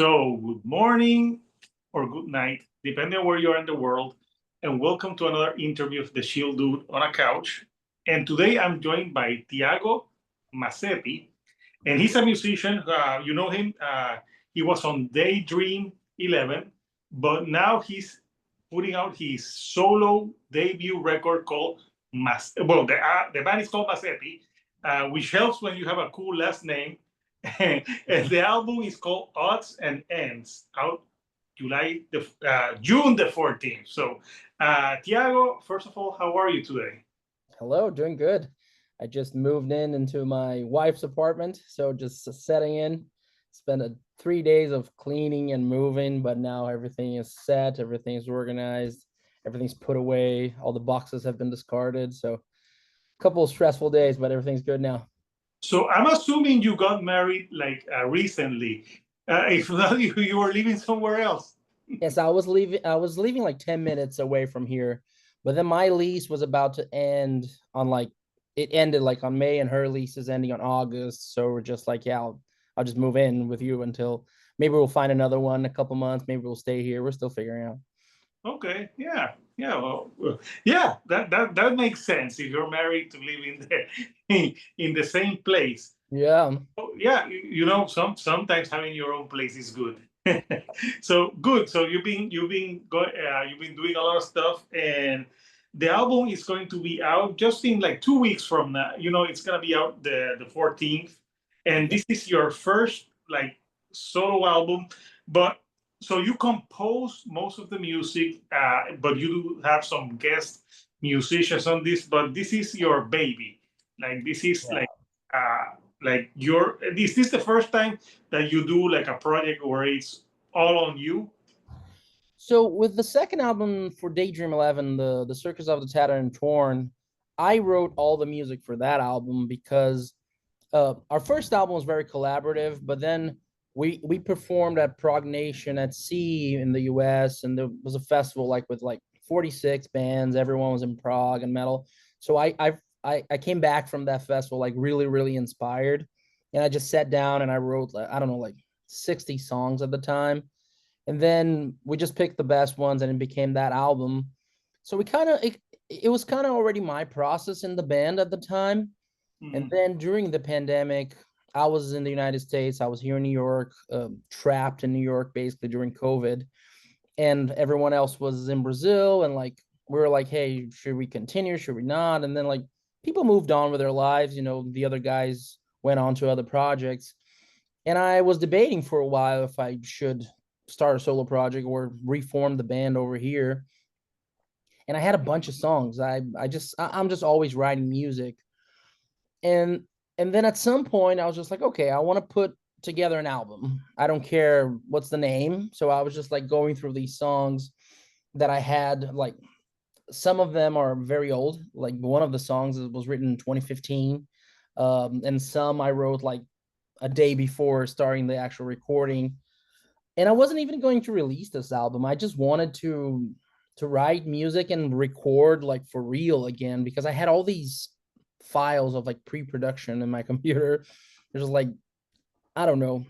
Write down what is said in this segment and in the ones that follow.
So, good morning or good night, depending on where you are in the world, and welcome to another interview of the Shield Dude on a Couch. And today I'm joined by Tiago Masseti, and he's a musician. You know him. He was on Daydream 11, but now he's putting out his solo debut record called the band is called Masseti, which helps when you have a cool last name. And the album is called Odds and Ends, out June the 14th. So, Tiago, first of all, how are you today? Hello, doing good. I just moved into my wife's apartment, so just setting in. Spent 3 days of cleaning and moving, but now everything is set, everything is organized, everything's put away, all the boxes have been discarded. So a couple of stressful days, but everything's good now. So, I'm assuming you got married like recently. If not, you were living somewhere else. Yes, I was leaving like 10 minutes away from here, but then my lease was about to end on like it ended like on May and her lease is ending on August. So we're just like, yeah, I'll just move in with you until maybe we'll find another one in a couple months. Maybe we'll stay here. We're still figuring out. Okay, yeah, yeah, yeah. That makes sense if you're married to live in in the same place. Yeah. Oh, yeah, sometimes having your own place is good. So good. So you've been doing a lot of stuff, and the album is going to be out just in like 2 weeks from now. It's gonna be out the 14th, and this is your first like solo album. But so you compose most of the music, but you do have some guest musicians on this. But this is your baby. Like this is Yeah. like your is this the first time that you do like a project where it's all on you? So with the second album for Daydream 11, the Circus of the Tattered and Torn, I wrote all the music for that album because our first album was very collaborative, but then we performed at Prog Nation at Sea in the US, and there was a festival like with like 46 bands. Everyone was in prog and metal. So I came back from that festival like really inspired, and I just sat down and I wrote like, I don't know, like 60 songs at the time, and then we just picked the best ones and it became that album. So it was kind of already my process in the band at the time. And Mhm. then during the pandemic, I was in the United States. I was here in New York, trapped in New York basically during COVID. And everyone else was in Brazil. And like, we were like, hey, should we continue? Should we not? And then like people moved on with their lives. The other guys went on to other projects. And I was debating for a while if I should start a solo project or reform the band over here. And I had a bunch of songs. I'm just always writing music, and then at some point I was just like, okay, I want to put together an album. I don't care what's the name. So I was just like going through these songs that I had. Like, some of them are very old, like one of the songs was written in 2015, and some I wrote like a day before starting the actual recording. And I wasn't even going to release this album. I just wanted to write music and record like for real again, because I had all these files of like pre-production in my computer. There's like, I don't know,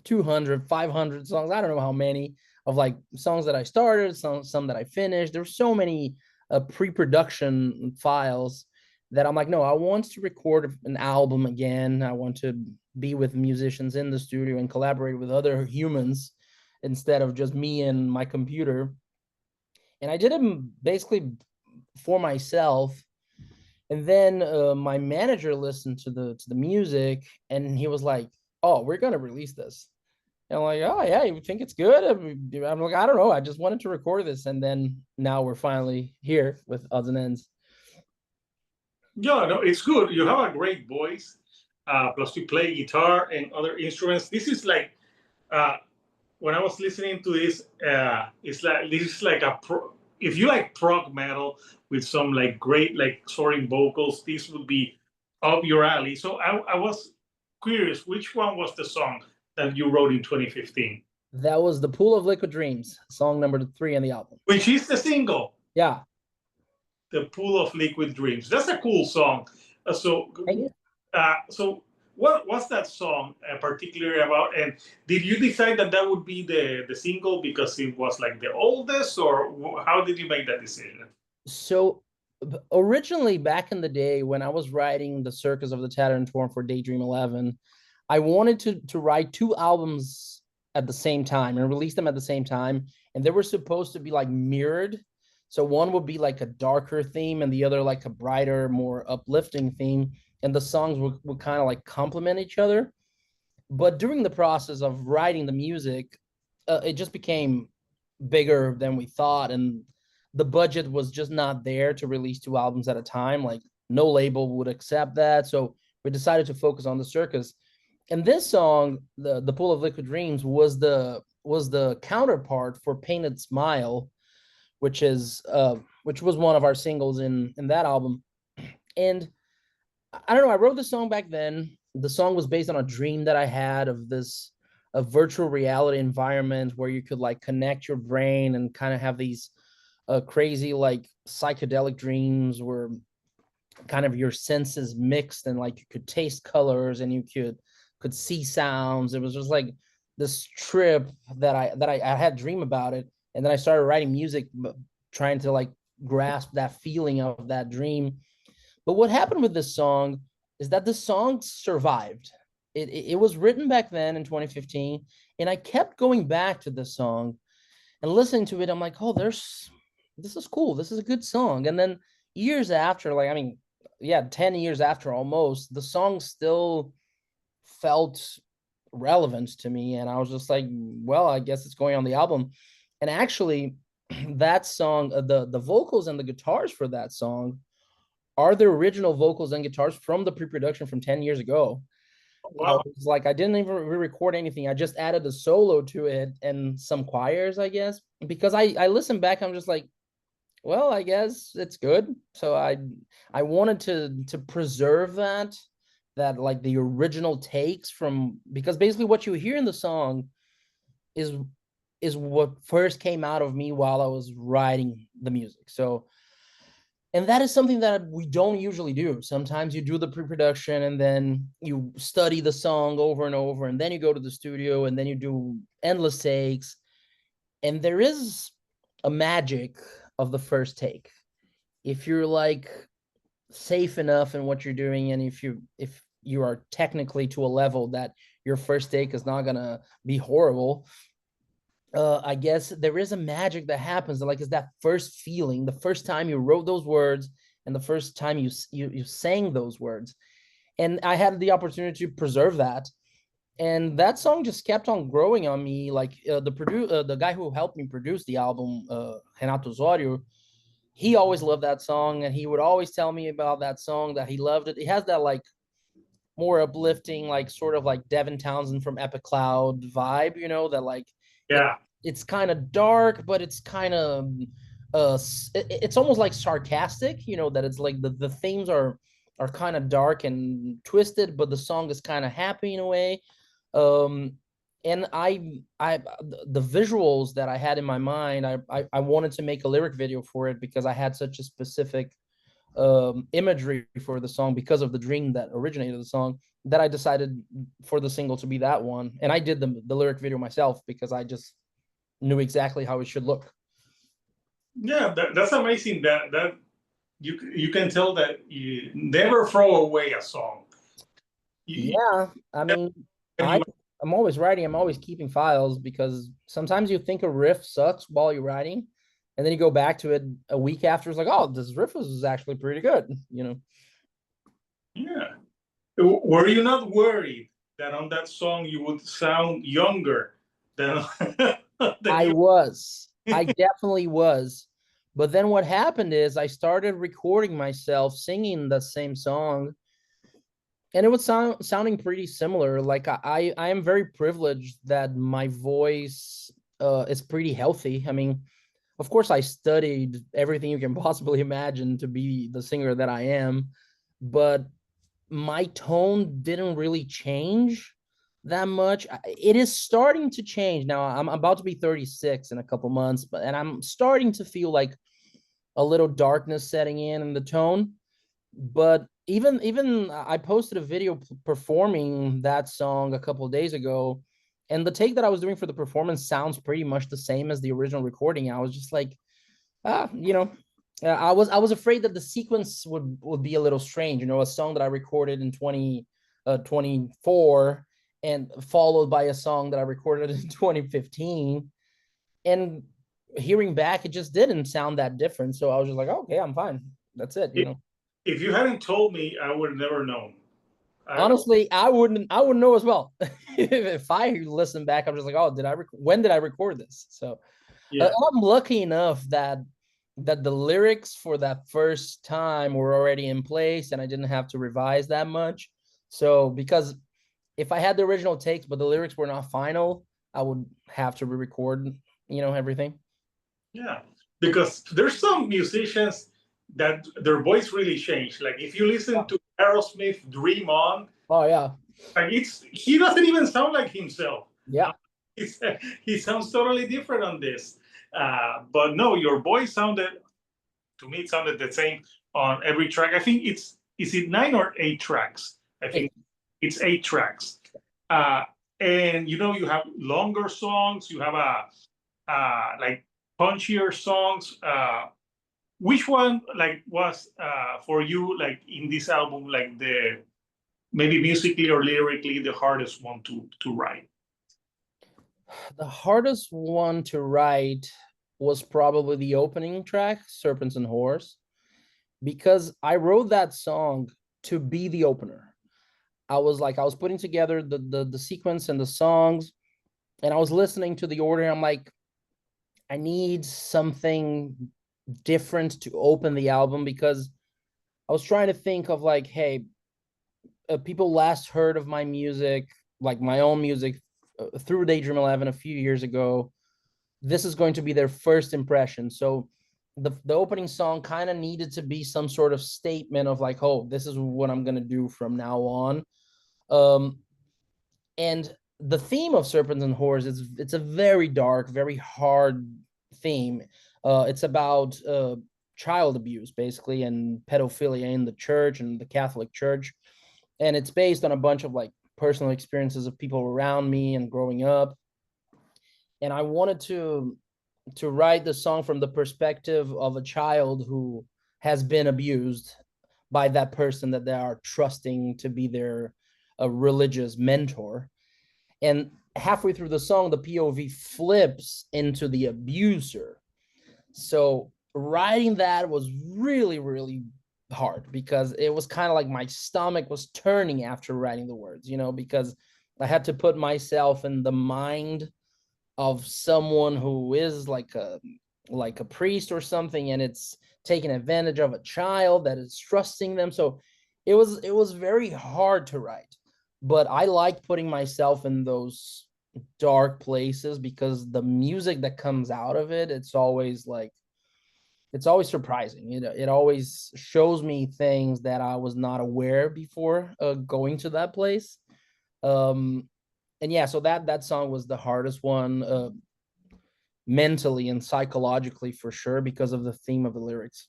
200, 500 songs. I don't know how many of like songs that I started, some that I finished. There's so many pre-production files that I'm like, no, I want to record an album again. I want to be with musicians in the studio and collaborate with other humans instead of just me and my computer. And I did it basically for myself. And then my manager listened to the music, and he was like, "Oh, we're gonna release this." And I'm like, "Oh yeah, you think it's good?" I'm like, "I don't know. I just wanted to record this." And then now we're finally here with Odds and Ends. Yeah, no, it's good. You have a great voice. Plus, you play guitar and other instruments. This is like uh, when I was listening to this. It's like this is like if you like prog metal with some like great like soaring vocals, this would be up your alley. So I was curious, which one was the song that you wrote in 2015? That was The Pool of Liquid Dreams, song number 3 on the album. Which is the single, Yeah. "The Pool of Liquid Dreams." That's a cool song. Uh, so, Thank you. so What was that song particularly about? And did you decide that that would be the single because it was like the oldest, or how did you make that decision? So originally, back in the day when I was writing the Circus of the Tattered and Torn for Daydream 11, I wanted to write two albums at the same time and release them at the same time, and they were supposed to be like mirrored. So one would be like a darker theme and the other like a brighter, more uplifting theme, and the songs would kind of like complement each other. But during the process of writing the music, it just became bigger than we thought, and the budget was just not there to release two albums at a time. Like no label would accept that, so we decided to focus on the circus. And this song, the Pool of Liquid Dreams, was the counterpart for Painted Smile, which was one of our singles in that album. And I don't know, I wrote the song back then. The song was based on a dream that I had of this a virtual reality environment where you could like connect your brain and kind of have these crazy like psychedelic dreams where kind of your senses mixed and like you could taste colors and you could see sounds. It was just like this trip I had dream about it, and then I started writing music, trying to like grasp that feeling of that dream. But what happened with this song is that the song survived. It was written back then in 2015, and I kept going back to this song and listening to it. I'm like, oh, this is cool. This is a good song. And then years after, like, I mean, yeah, 10 years after almost, the song still felt relevant to me. And I was just like, well, I guess it's going on the album. And actually, that song, the vocals and the guitars for that song are the original vocals and guitars from the pre-production from 10 years ago. I Wow. was like, I didn't even re-record anything. I just added a solo to it and some choirs, I guess. Because I listened back, I'm just like, well, I guess it's good. So I wanted to preserve that like the original takes from, because basically what you hear in the song is is what first came out of me while I was writing the music. So, and that is something that we don't usually do. Sometimes you do the pre-production and then you study the song over and over, and then you go to the studio and then you do endless takes. And there is a magic of the first take. If you're like safe enough in what you're doing, and if you are technically to a level that your first take is not gonna be horrible, I guess there is a magic that happens. Like, is that first feeling, the first time you wrote those words, and the first time you sang those words. And I had the opportunity to preserve that, and that song just kept on growing on me. Like the guy who helped me produce the album, Renato Osorio, he always loved that song, and he would always tell me about that song, that he loved it. It has that like more uplifting, like sort of like Devin Townsend from Epic Cloud vibe, that like it Yeah. it's kind of dark, but it's kind of it's almost like sarcastic, that it's like the themes are kind of dark and twisted, but the song is kind of happy in a way. Um and I the visuals that I had in my mind, I wanted to make a lyric video for it because I had such a specific imagery for the song because of the dream that originated the song, that I decided for the single to be that one. And I did the lyric video myself because I just knew exactly how it should look. Yeah, that's amazing. That you can tell that you never throw away a song. You, Yeah, I mean, I you, I'm always writing. I'm always keeping files because sometimes you think a riff sucks while you're writing, and then you go back to it a week after. It's like, oh, this riff was actually pretty good. yeah. Were you not worried that on that song you would sound younger than than I you? was. I definitely was. But then what happened is I started recording myself singing the same song, and it was sounding pretty similar. Like I am very privileged that my voice is pretty healthy. I mean, of course I studied everything you can possibly imagine to be the singer that I am, but my tone didn't really change that much. It is starting to change now. I'm about to be 36 in a couple months, and I'm starting to feel like a little darkness setting in the tone. But even I posted a video performing that song a couple of days ago, and the take that I was doing for the performance sounds pretty much the same as the original recording. I was just like, I was afraid that the sequence would be a little strange. A song that I recorded in 2024 and followed by a song that I recorded in 2015, and hearing back, it just didn't sound that different. So I was just like, oh, okay, I'm fine. That's it. If you hadn't told me, I would have never known. Honestly, I wouldn't know as well. If I listen back, I'm just like, oh, when did I record this? So Yeah. I'm lucky enough that the lyrics for that first time were already in place and I didn't have to revise that much. So because if I had the original takes but the lyrics were not final, I would have to re-record, everything. Yeah, because there's some musicians that their voice really changed. Like if you listen to Aerosmith "Dream On," Oh yeah, like he doesn't even sound like himself. yeah. It's, he sounds totally different on this. But no, your voice sounded to me. It sounded the same on every track. I think is it 9 or 8 tracks? I think it's 8 tracks. Uh, and you have longer songs. You have like punchier songs. Which one like was for you like in this album like the maybe musically or lyrically the hardest one to write? The hardest one to write was probably the opening track, Serpents and Whores, because I wrote that song to be the opener. I was putting together the sequence and the songs, and I was listening to the order. And I'm like, I need something different to open the album, because I was trying to think of like, hey, people last heard of my music, like my own music, through Daydream 11 a few years ago. This is going to be their first impression. So the opening song kind of needed to be some sort of statement of like, oh, this is what I'm going to do from now on. Um, and the theme of Serpents and Whores is it's a very dark, very hard theme. It's about child abuse basically and pedophilia in the church and the Catholic Church, and it's based on a bunch of like personal experiences of people around me and growing up. And I wanted to write the song from the perspective of a child who has been abused by that person that they are trusting to be their religious mentor. And halfway through the song, the POV flips into the abuser. So writing that was really, really hard, because it was kind of like my stomach was turning after writing the words, because I had to put myself in the mind of someone who is like a priest or something, and it's taking advantage of a child that is trusting them. So it was very hard to write, but I like putting myself in those dark places, because the music that comes out of it, it's always surprising. It always shows me things that I was not aware before going to that place. um and yeah, so that song was the hardest one, mentally and psychologically for sure, because of the theme of the lyrics.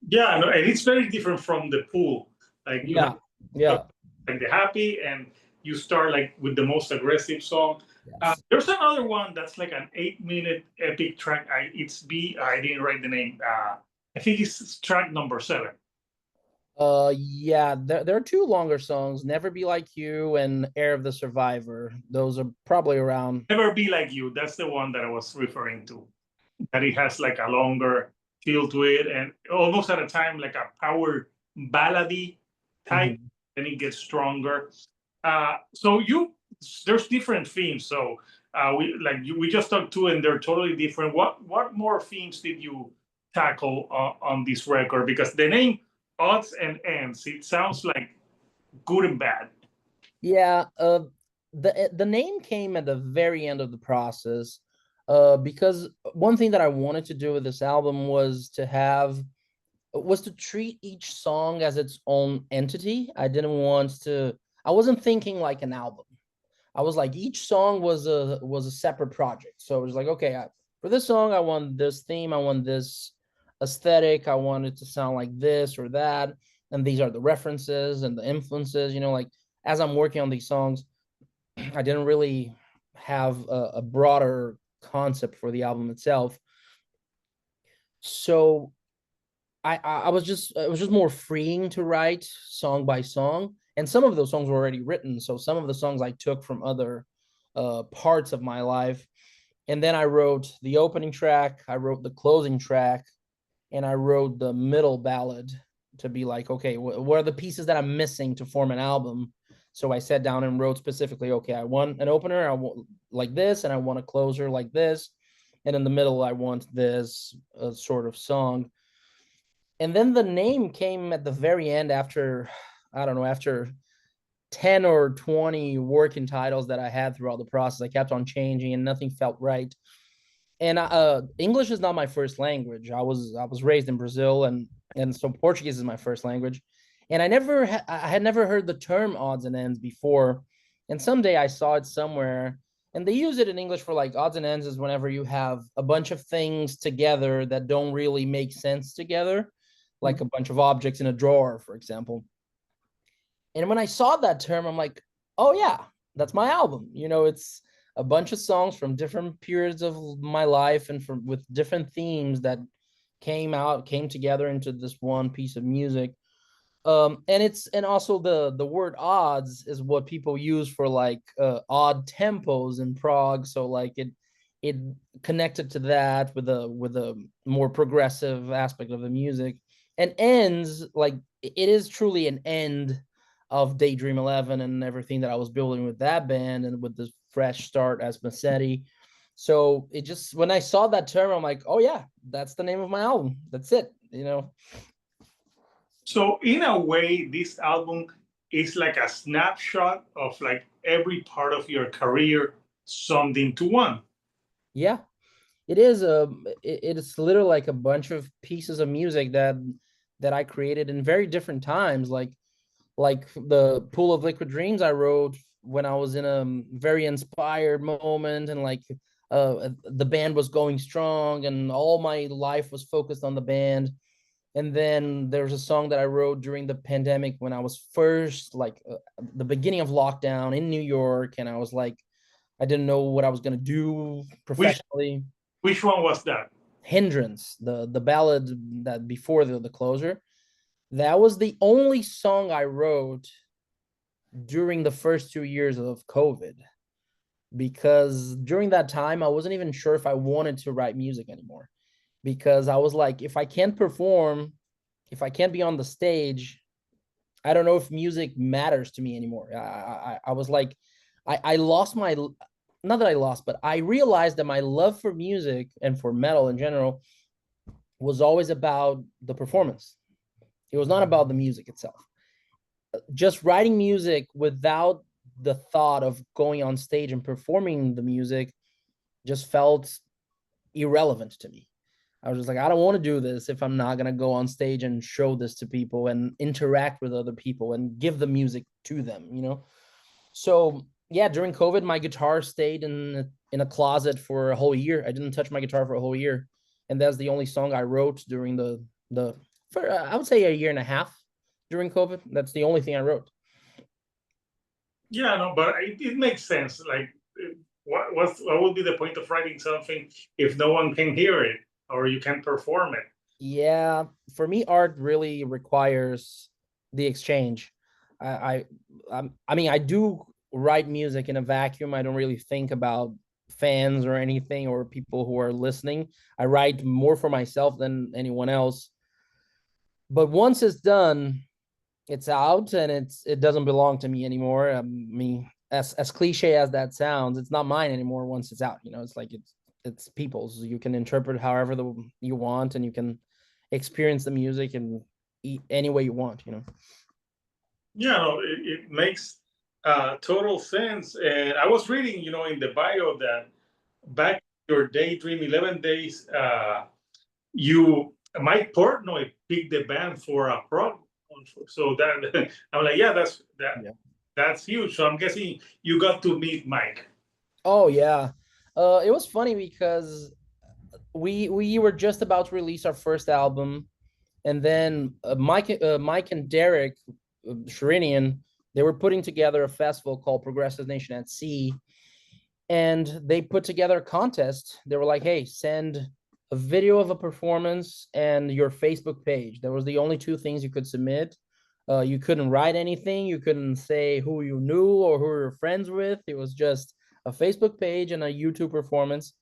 Yeah, no, and it's very different from the pool. Like you have Yeah, yeah, like the happy, and you start like with the most aggressive song. yes. There's another one that's like an 8 minute epic track. I didn't write the name. I think it's track number 7. Yeah, there are two longer songs, Never Be Like You and Air of the Survivor. Those are probably around. Never Be Like You. That's the one that I was referring to. That it has like a longer feel to it, and almost at a time like a power ballady type. Mhm. Then it gets stronger. So there's different themes. So we just talked two, and they're totally different. What more themes did you tackle on this record? Because the name Odds and Ends, it sounds like good and bad. Yeah, the name came at the very end of the process, because one thing that I wanted to do with this album was to treat each song as its own entity. I wasn't thinking like an album. I was like, each song was a separate project. So it was like, okay, for this song, I want this theme, I want this aesthetic. I want it to sound like this or that, and these are the references and the influences. Like as I'm working on these songs, I didn't really have a broader concept for the album itself. So I was just it was just more freeing to write song by song, and some of those songs were already written. So some of the songs I took from other parts of my life, and then I wrote the opening track, I wrote the closing track, and I wrote the middle ballad to be like, okay, what are the pieces that I'm missing to form an album? So I sat down and wrote specifically, okay, I want an opener, I want like this, and I want a closer like this, and in the middle, I want this sort of song. And then the name came at the very end after, I don't know, after 10 or 20 working titles that I had throughout the process. I kept on changing and nothing felt right. And English is not my first language. I was raised in Brazil, and so Portuguese is my first language. And I had never heard the term odds and ends before. And someday I saw it somewhere, and they use it in English for like odds and ends is whenever you have a bunch of things together that don't really make sense together, like a bunch of objects in a drawer, for example. And when I saw that term, I'm like, oh yeah, that's my album. It's a bunch of songs from different periods of my life and from with different themes that came together into this one piece of music. And also the word odds is what people use for like odd tempos in Prague. So like it connected to that with a more progressive aspect of the music. And ends, like it is truly an end of Daydream 11 and everything that I was building with that band and with this fresh start as Masseti. So it just, when I saw that term, I'm like, oh yeah, that's the name of my album. That's it. So in a way, this album is like a snapshot of like every part of your career summed into one. Yeah, it is it's literally like a bunch of pieces of music that I created in very different times. Like the Pool of Liquid Dreams I wrote when I was in a very inspired moment, and like the band was going strong and all my life was focused on the band. And then there's a song that I wrote during the pandemic when I was first like the beginning of lockdown in New York, and I was like, I didn't know what I was going to do Which professionally. which one was that? Hindrance, the ballad that before the closer, that was the only song I wrote during the first 2 years of COVID, because during that time I wasn't even sure if I wanted to write music anymore, because I was like, if I can't perform, if I can't be on the stage, I don't know if music matters to me anymore. I was like, I lost my, not that I lost, but I realized that my love for music and for metal in general was always about the performance. It was not about the music itself. Just writing music without the thought of going on stage and performing the music just felt irrelevant to me. I was just like, I don't want to do this if I'm not gonna go on stage and show this to people and interact with other people and give the music to them. So yeah, during COVID, my guitar stayed in a closet for a whole year. I didn't touch my guitar for a whole year, and that's the only song I wrote during the for I would say a year and a half during COVID. That's the only thing I wrote. Yeah, no, but it makes sense. Like, what would be the point of writing something if no one can hear it or you can perform it? Yeah, for me, art really requires the exchange. I I mean, I do write music in a vacuum. I don't really think about fans or anything or people who are listening. I write more for myself than anyone else. But once it's done, it's out and it doesn't belong to me anymore. I mean, as cliche as that sounds, it's not mine anymore once it's out. It's like it's people's. You can interpret however you want, and you can experience the music and eat any way you want. Yeah, no, it makes total sense. And I was reading, in the bio that back in your Daydream 11 days, you Mike Portnoy picked the band for a prog. So that I'm like, yeah, Yeah. that's huge. So I'm guessing you got to meet Mike. Oh yeah. It was funny because we were just about to release our first album, and then Mike and Derek Sherinian, they were putting together a festival called Progressive Nation at Sea, and they put together a contest. They were like, "Hey, send a video of a performance and your Facebook page." That was the only two things you could submit. You couldn't write anything. You couldn't say who you knew or who you were friends with. It was just a Facebook page and a YouTube performance.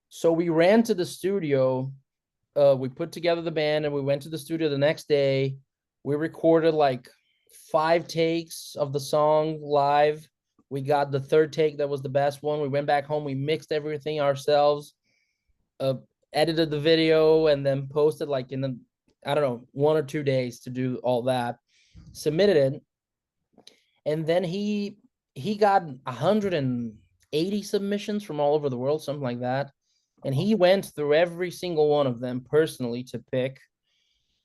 So we ran to the studio. We put together the band and we went to the studio the next day. We recorded like 5 takes of the song live. We got the third take that was the best one. We went back home. We mixed everything ourselves, uh, edited the video, and then posted like in I don't know, 1 or 2 days to do all that. Submitted it, and then he got 180 submissions from all over the world, something like that. And he went through every single one of them personally to pick.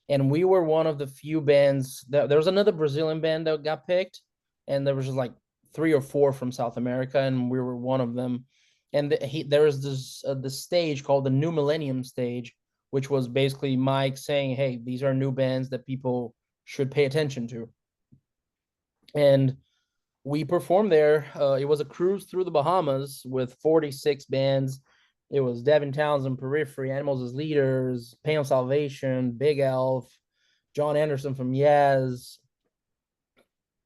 And we were one of the few bands that there was another Brazilian band that got picked, and there was just like 3 or 4 from South America, and we were one of them. And there was this stage called the New Millennium stage, which was basically Mike saying, "Hey, these are new bands that people should pay attention to." And we performed there. It was a cruise through the Bahamas with 46 bands. It was Devin Townsend, Periphery, Animals as Leaders, Pain of Salvation, Big Elf, John Anderson from Yes,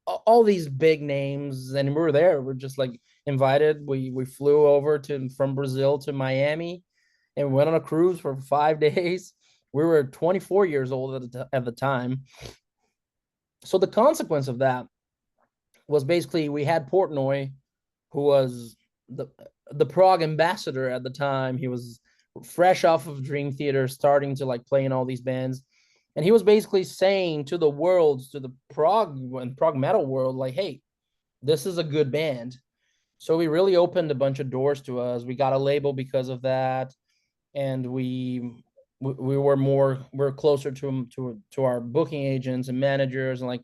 all these big names, and we were there. We're just like invited. We flew over to from Brazil to Miami, and we went on a cruise for 5 days. We were 24 years old at the time. So the consequence of that was basically we had Portnoy, who was the Prague ambassador at the time. He was fresh off of Dream Theater, starting to like play in all these bands. And he was basically saying to the world, to the Prague and Prague metal world, like, "Hey, this is a good band." So we really opened a bunch of doors to us. We got a label because of that, and we we're closer to our booking agents and managers, and like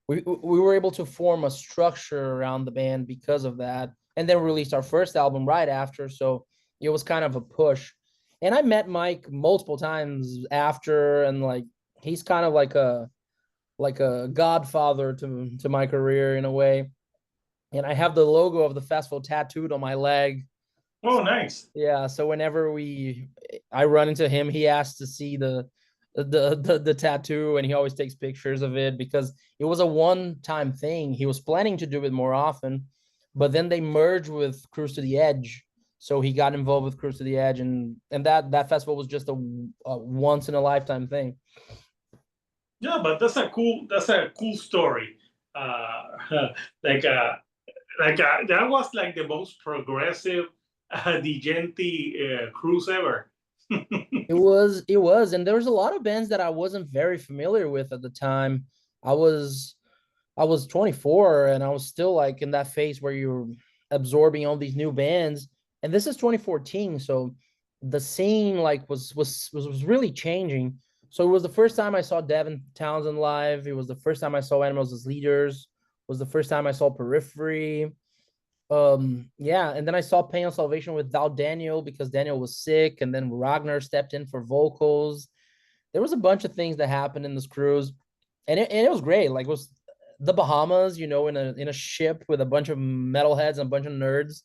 we were able to form a structure around the band because of that. And then we released our first album right after, so it was kind of a push. And I met Mike multiple times after, and like he's kind of like a godfather to my career in a way. And I have the logo of the festival tattooed on my leg. Oh, nice. Yeah, so whenever I run into him, he asks to see the tattoo, and he always takes pictures of it because it was a one-time thing. He was planning to do it more often, but then they merged with Cruise to the Edge, so he got involved with Cruise to the Edge, and that festival was just a once in a lifetime thing. Yeah, but that's a cool story. Uh, like that was like the most progressive Digenti cruise ever. It was, and there was a lot of bands that I wasn't very familiar with at the time. I was I was 24, and I was still like in that phase where you're absorbing all these new bands. And this is 2014, so the scene like was really changing. So it was the first time I saw Devin Townsend live. It was the first time I saw Animals as Leaders. It was the first time I saw Periphery. Yeah, and then I saw Pain of Salvation without Daniel because Daniel was sick, and then Ragnar stepped in for vocals. There was a bunch of things that happened in this cruise, and it was great. Like it was the Bahamas, in a ship with a bunch of metalheads and a bunch of nerds,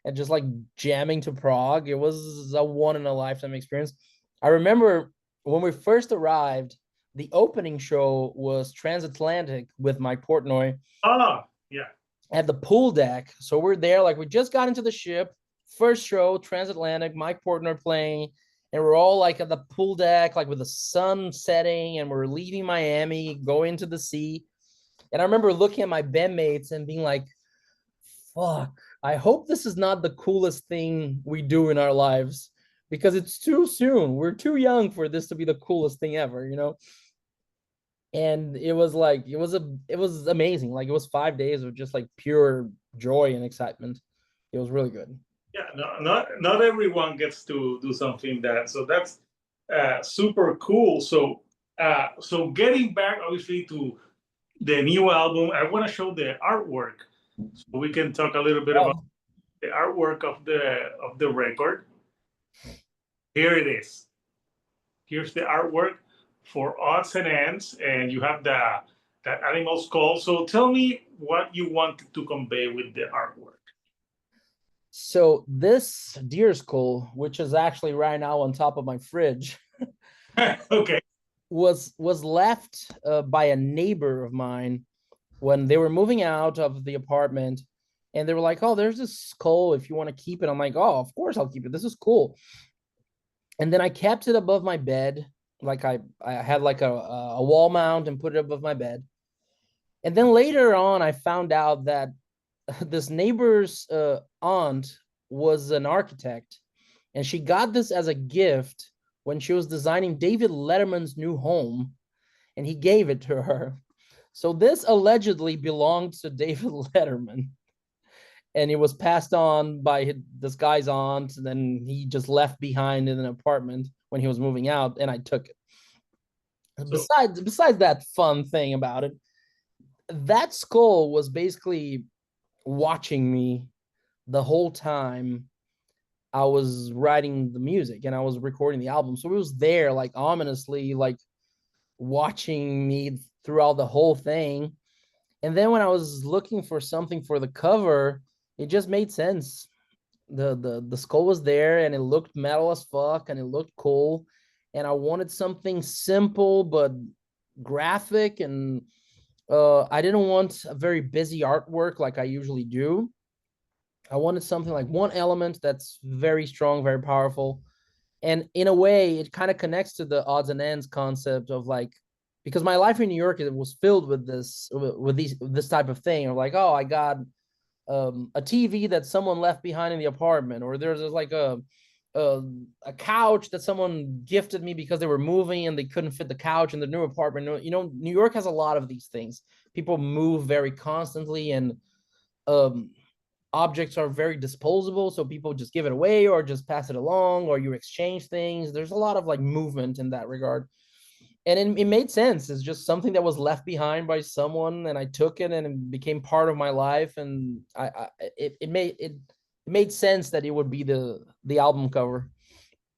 and just like jamming to Prague. It was a one in a lifetime experience. I remember when we first arrived, the opening show was Transatlantic with Mike Portnoy Oh, yeah. at the pool deck. So we're there, like we just got into the ship. First show, Transatlantic, Mike Portnoy playing, and we're all like at the pool deck, like with the sun setting, and we're leaving Miami, going to the sea. And I remember looking at my bandmates and being like, "Fuck, I hope this is not the coolest thing we do in our lives because it's too soon. We're too young for this to be the coolest thing ever." And it was like it was amazing. Like it was 5 days of just like pure joy and excitement. It was really good. Yeah, no, not everyone gets to do something that. So that's super cool. So getting back obviously to the new album, I want to show the artwork, so we can talk a little bit about Oh, the artwork of the record. Here it is. Here's the artwork for odds and ends, and you have that animal skull. So tell me what you wanted to convey with the artwork. So this deer skull, which is actually right now on top of my fridge, Okay. was left by a neighbor of mine when they were moving out of the apartment, and they were like, "Oh, there's this skull. If you want to keep it," I'm like, "Oh, of course I'll keep it. This is cool." And then I kept it above my bed, like I had like a wall mount and put it above my bed. And then later on, I found out that this neighbor's aunt was an architect, and she got this as a gift when she was designing David Letterman's new home, and he gave it to her. So this allegedly belonged to David Letterman, and it was passed on by this guy's aunt, and then he just left behind in an apartment when he was moving out, and I took it. So Besides that fun thing about it, that skull was basically watching me the whole time I was writing the music and I was recording the album. So it was there, like ominously, like watching me throughout the whole thing. And then when I was looking for something for the cover, it just made sense. The skull was there and it looked metal as fuck and it looked cool. And I wanted something simple but graphic, and I didn't want a very busy artwork like I usually do. I wanted something like one element that's very strong, very powerful. And in a way, it kind of connects to the odds and ends concept of like, because my life in New York, it was filled with this type of thing, or like, oh, I got a TV that someone left behind in the apartment, or there's like a a couch that someone gifted me because they were moving and they couldn't fit the couch in the new apartment. You know, New York has a lot of these things. People move very constantly, and um, objects are very disposable, so people just give it away or just pass it along, or you exchange things. There's a lot of like movement in that regard, and it made sense. It's just something that was left behind by someone, and I took it and it became part of my life, and it made sense that it would be the album cover.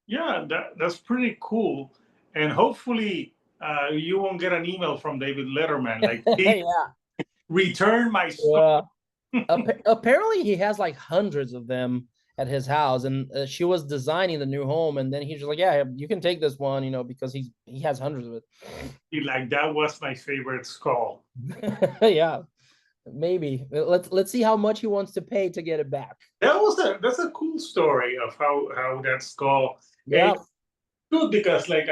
yeah, that's pretty cool. And hopefully you won't get an email from David Letterman like, please Yeah, return my stuff. yeah. Apparently he has like hundreds of them at his house, and she was designing the new home, and then he's just like, yeah, you can take this one, because he has hundreds of Like, that was my favorite skull. it. Yeah, maybe let's see how much he wants to pay to get it back. That's a cool story of how that skull. And Yeah, it's good because like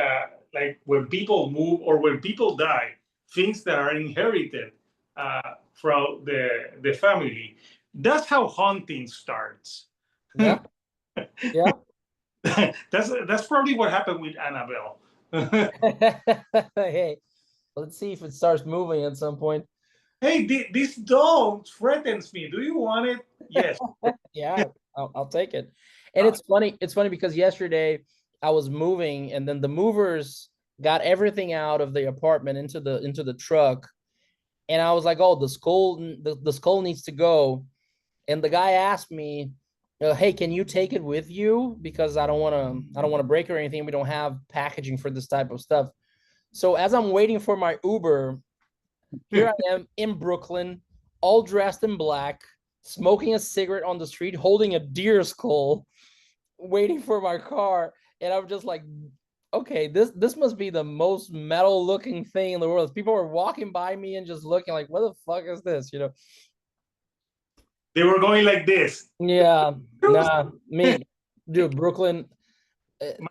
when people move or when people die, things that are inherited from the family. That's how hunting starts. yeah, yeah. That's probably what happened with Annabelle. Hey, let's see if it starts moving at some point. Hey, this dog threatens me. Do you want it? Yes. Yeah, I'll take it. And Uh, it's funny because yesterday I was moving, and then the movers got everything out of the apartment into the truck, and I was like, oh, the skull needs to go. And the guy asked me, hey, can you take it with you, because I don't want to break it or anything. We don't have packaging for this type of stuff. So as I'm waiting for my Uber, here I am in Brooklyn, all dressed in black, smoking a cigarette on the street, holding a deer skull, waiting for my car. And I'm just like, okay, this must be the most metal looking thing in the world. People were walking by me and just looking like, what the fuck is this? they were going like this. Yeah, nah, me, dude, Brooklyn,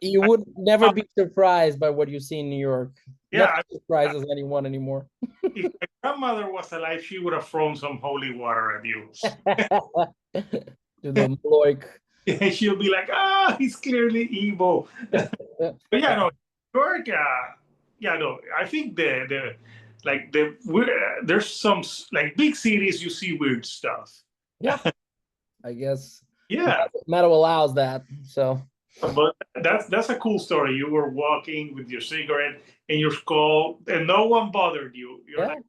you would never be surprised by what you see in New York. Nothing Yeah, surprises anyone anymore. if my grandmother was alive, she would have thrown some holy water at you. To the Maloik. She'll be like, he's clearly evil. But yeah, no, New York, yeah, no, I think there's some like big cities you see weird stuff. Yeah, I guess Yeah, metal allows that. So but that's a cool story. You were walking with your cigarette and your skull, and no one bothered you. You're yeah, like,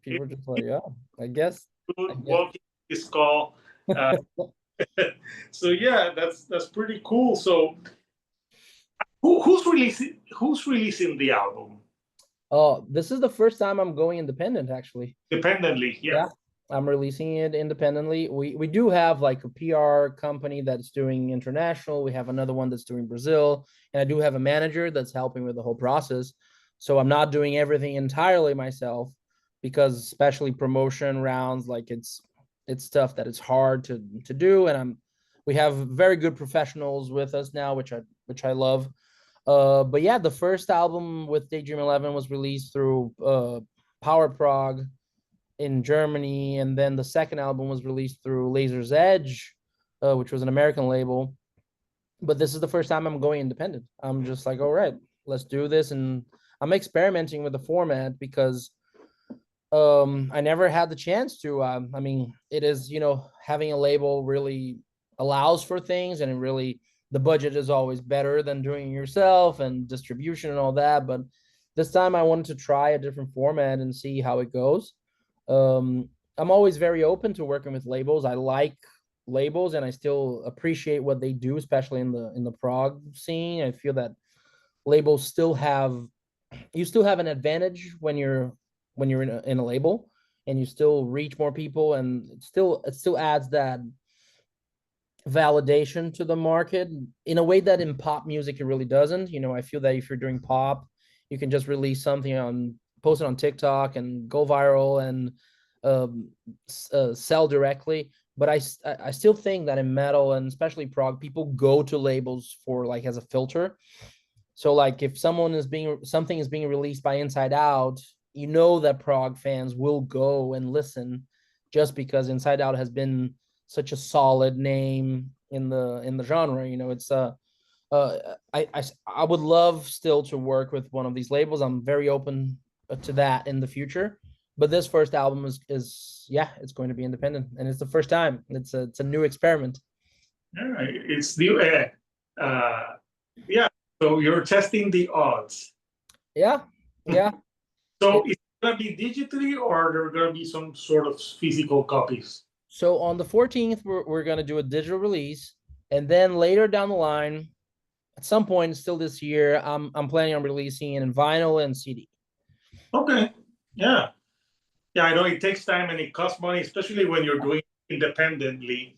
people are just like, yeah, I guess. I guess. walking with your skull. Uh, so yeah, that's pretty cool. So Who's releasing the album? Oh, this is the first time I'm going independent, actually. Independently, yeah. Yeah, I'm releasing it independently. We do have like a PR company that's doing international. We have another one that's doing Brazil, and I do have a manager that's helping with the whole process. So I'm not doing everything entirely myself because especially promotion rounds, like it's stuff that it's hard to do. And we have very good professionals with us now, which I love. But yeah, the first album with Daydream 11 was released through Power Prog in Germany, and then the second album was released through Laser's Edge, which was an American label. But this is the first time I'm going independent. I'm just like, all right, let's do this, and I'm experimenting with the format because I never had the chance to. I mean, it is, having a label really allows for things, and it really, the budget is always better than doing it yourself and distribution and all that. But this time I wanted to try a different format and see how it goes. I'm always very open to working with labels. I like labels and I still appreciate what they do, especially in the prog scene. I feel that labels still have you still have an advantage when you're in a label, and you still reach more people, and it still adds that validation to the market in a way that in pop music it really doesn't. I feel that if you're doing pop, you can just release something post it on TikTok and go viral and sell directly. But I still think that in metal and especially prog, people go to labels for like as a filter. So like if something is being released by Inside Out, that prog fans will go and listen just because Inside Out has been such a solid name in the genre. It's uh I would love still to work with one of these labels. I'm very open to that in the future. But this first album is yeah, it's going to be independent, and it's the first time. It's a new experiment. Yeah, it's new. Yeah. So you're testing the odds. Yeah, yeah. So it's gonna be digitally, or there are gonna be some sort of physical copies? So on the 14th, we're going to do a digital release. And then later down the line, at some point, still this year, I'm planning on releasing it in vinyl and CD. Okay. Yeah. Yeah, I know it takes time and it costs money, especially when you're doing it independently.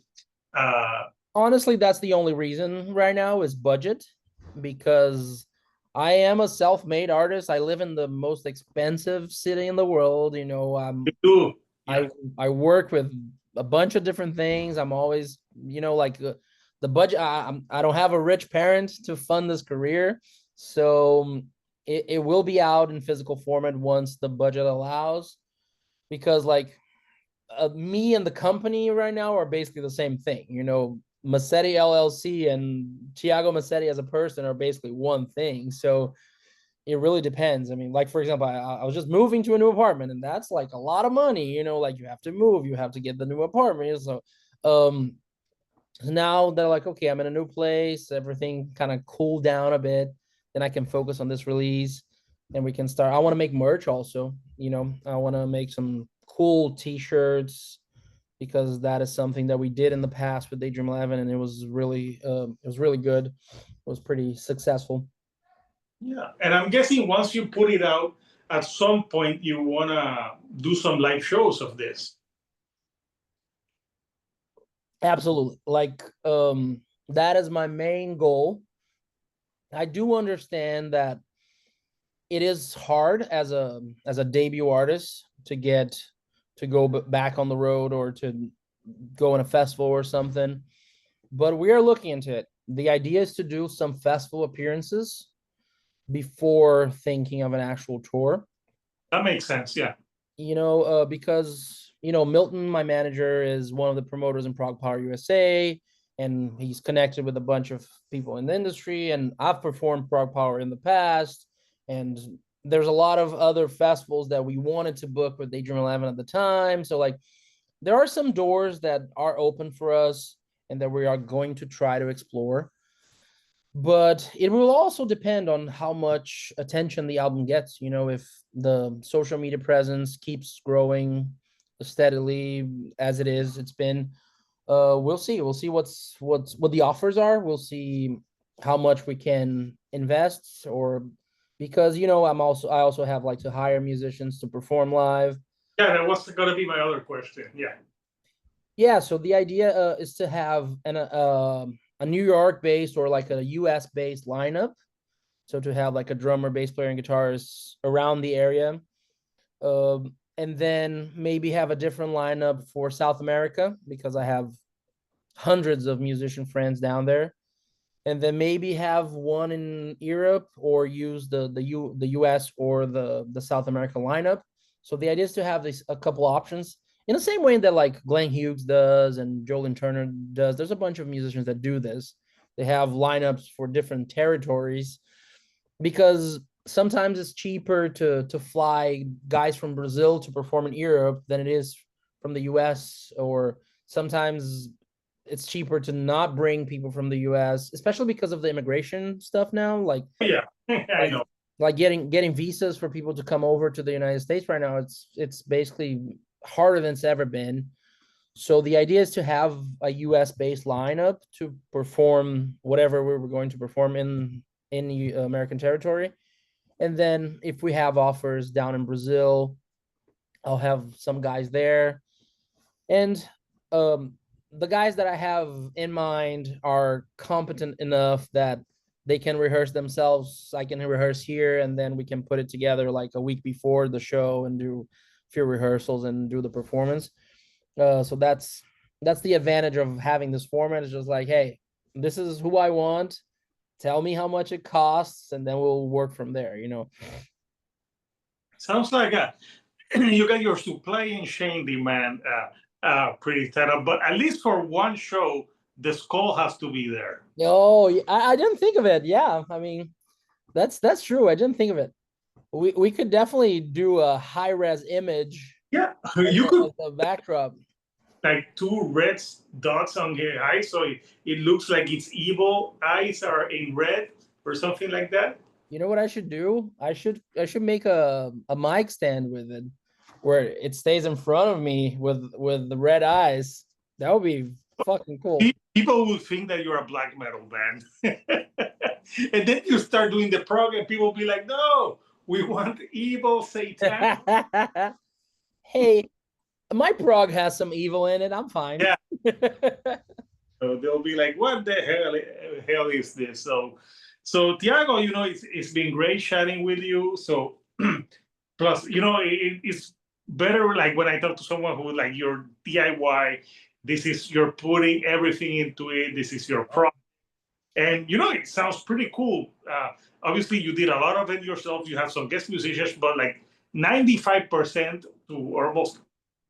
Uh, Honestly, that's the only reason right now is budget, because I am a self-made artist. I live in the most expensive city in the world. you do. Yeah. I work with a bunch of different things. I'm always, like the budget. I don't have a rich parent to fund this career, so it will be out in physical format once the budget allows. Because like me and the company right now are basically the same thing. Masseti LLC and Tiago Masseti as a person are basically one thing. So it really depends. I mean, like for example, I was just moving to a new apartment, and that's like a lot of money. Like you have to move, you have to get the new apartment. So, now they're like, okay, I'm in a new place, everything kind of cooled down a bit, then I can focus on this release, and we can start. I want to make merch also. I want to make some cool T-shirts because that is something that we did in the past with Daydream 11, and it was really good. It was pretty successful. Yeah. And I'm guessing once you put it out, at some point you wanna do some live shows of this. Absolutely. Like that is my main goal. I do understand that it is hard as a debut artist to go back on the road or to go in a festival or something, but we are looking into it. The idea is to do some festival appearances before thinking of an actual tour. That makes sense. Yeah. Because Milton, my manager, is one of the promoters in Prague Power USA, and he's connected with a bunch of people in the industry. And I've performed Prague Power in the past, and there's a lot of other festivals that we wanted to book with Daydream 11 at the time. So like, there are some doors that are open for us and that we are going to try to explore. But it will also depend on how much attention the album gets. If the social media presence keeps growing steadily as it's been, we'll see what the offers are. We'll see how much we can invest, or because I also have like to hire musicians to perform live. Yeah, that was going to be my other question. Yeah. Yeah, so the idea is to have a New York based or like a US based lineup. So to have like a drummer, bass player, and guitarist around the area. And then maybe have a different lineup for South America because I have hundreds of musician friends down there. And then maybe have one in Europe or use the US or the South America lineup. So the idea is to have a couple options in the same way that like Glenn Hughes does and Jolin Turner does. There's a bunch of musicians that do this. They have lineups for different territories because sometimes it's cheaper to fly guys from Brazil to perform in Europe than it is from the US, or sometimes it's cheaper to not bring people from the US, especially because of the immigration stuff now. Yeah, I Like know. like getting visas for people to come over to the United States right now, it's basically harder than it's ever been. So the idea is to have a US based lineup to perform whatever we were going to perform in the American territory. And then if we have offers down in Brazil, I'll have some guys there. And um, the guys that I have in mind are competent enough that they can rehearse themselves. I can rehearse here, and then we can put it together like a week before the show and do a few rehearsals and do the performance. So that's the advantage of having this format. It's just like, hey, this is who I want. Tell me how much it costs, and then we'll work from there. Sounds like you got your supply chain demand pretty set up, but at least for one show, the skull has to be there. Oh, I didn't think of it. Yeah, I mean, that's true. I didn't think of it. We could definitely do a high res image Yeah, as you could the backdrop. like two red dots on his eyes, so it looks like its evil eyes are in red or something like that. You know what I should do? I should make a mic stand with it, where it stays in front of me with the red eyes. That would be fucking cool. People will think that you're a black metal band, and then you start doing the prog, and people will be like, "No, we want evil Satan." Hey, my prog has some evil in it. I'm fine. Yeah. So they'll be like, "What the hell is this?" So Tiago, it's been great chatting with you. So plus, it's better like when I talk to someone who like your DIY. This is you're putting everything into it. This is your product, and it sounds pretty cool. Obviously, you did a lot of it yourself. You have some guest musicians, but like 95% to almost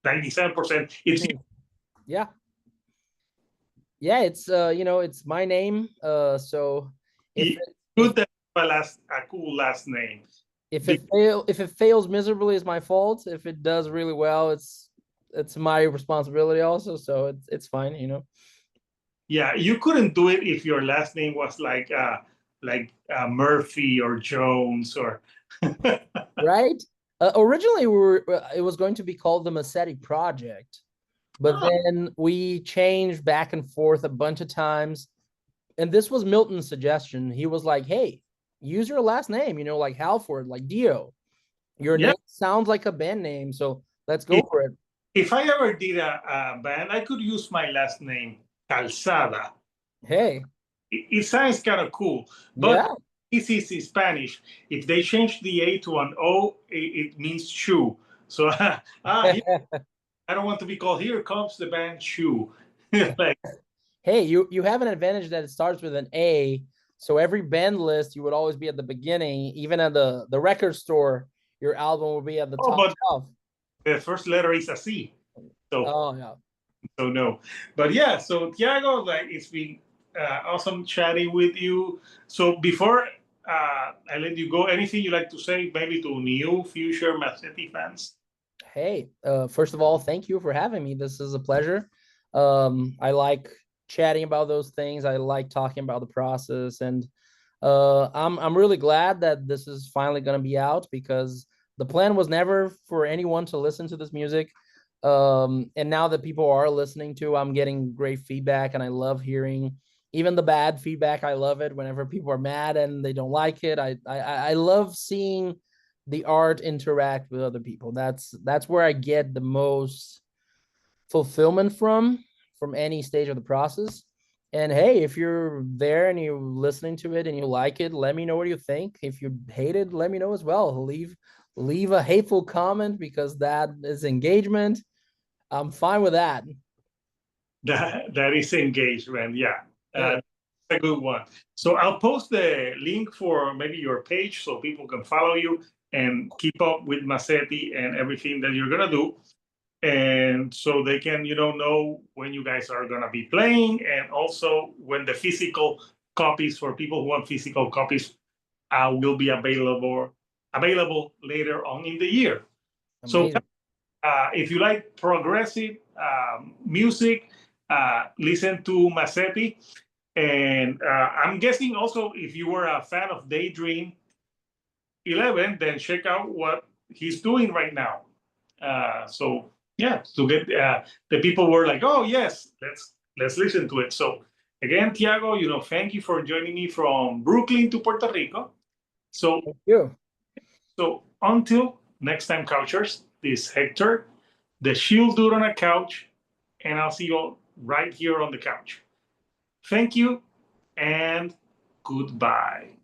97%, it's Yeah. Yeah, it's it's my name. So if good to have a cool last name. if it fails miserably, it's my fault. If it does really well, it's my responsibility also. So it's fine. Yeah, you couldn't do it if your last name was like Murphy or Jones or. Right? Originally, it was going to be called the Masseti Project, but then we changed back and forth a bunch of times. And this was Milton's suggestion. He was like, "Hey, use your last name, like Halford, like Dio. Your Yeah. name sounds like a band name, so let's go for it." If I ever did a band, I could use my last name, Calzada. Hey, It sounds kind of cool, but yeah. this is Spanish. If they change the A to an O, it means shoe. So I don't want to be called, "Here comes the band shoe." Like, Hey, you have an advantage that it starts with an A. So every band list, you would always be at the beginning. Even at the record store, your album will be at the oh, top but shelf. the first letter is a C. So Oh yeah. so no, but yeah. So Tiago, like it's been awesome chatting with you. So before I let you go, anything you like to say, maybe to new future Masseti fans? Hey, first of all, thank you for having me. This is a pleasure. I like chatting about those things. I like talking about the process, and I'm really glad that this is finally going to be out because the plan was never for anyone to listen to this music. And now that people are listening to, I'm getting great feedback, and I love hearing even the bad feedback, I love it. Whenever people are mad and they don't like it, I love seeing the art interact with other people. That's where I get the most fulfillment from any stage of the process. And hey, if you're there and you're listening to it and you like it, let me know what you think. If you hate it, let me know as well. Leave a hateful comment, because that is engagement. I'm fine with that. That is engagement. Yeah. Yeah. A good one. So I'll post the link for maybe your page so people can follow you and keep up with Masseti and everything that you're gonna do. And so they can, know when you guys are gonna be playing, and also when the physical copies for people who want physical copies will be available later on in the year. So Amazing. if you like progressive music, listen to Masseti. And I'm guessing also if you were a fan of Daydream 11, then check out what he's doing right now. So yeah, to get the people were like, oh yes, let's listen to it. So again, Tiago, thank you for joining me from Brooklyn to Puerto Rico. So Thank you. until next time, couchers, this is Hector, the shield dude on a couch, and I'll see you all right here on the couch. Thank you and goodbye.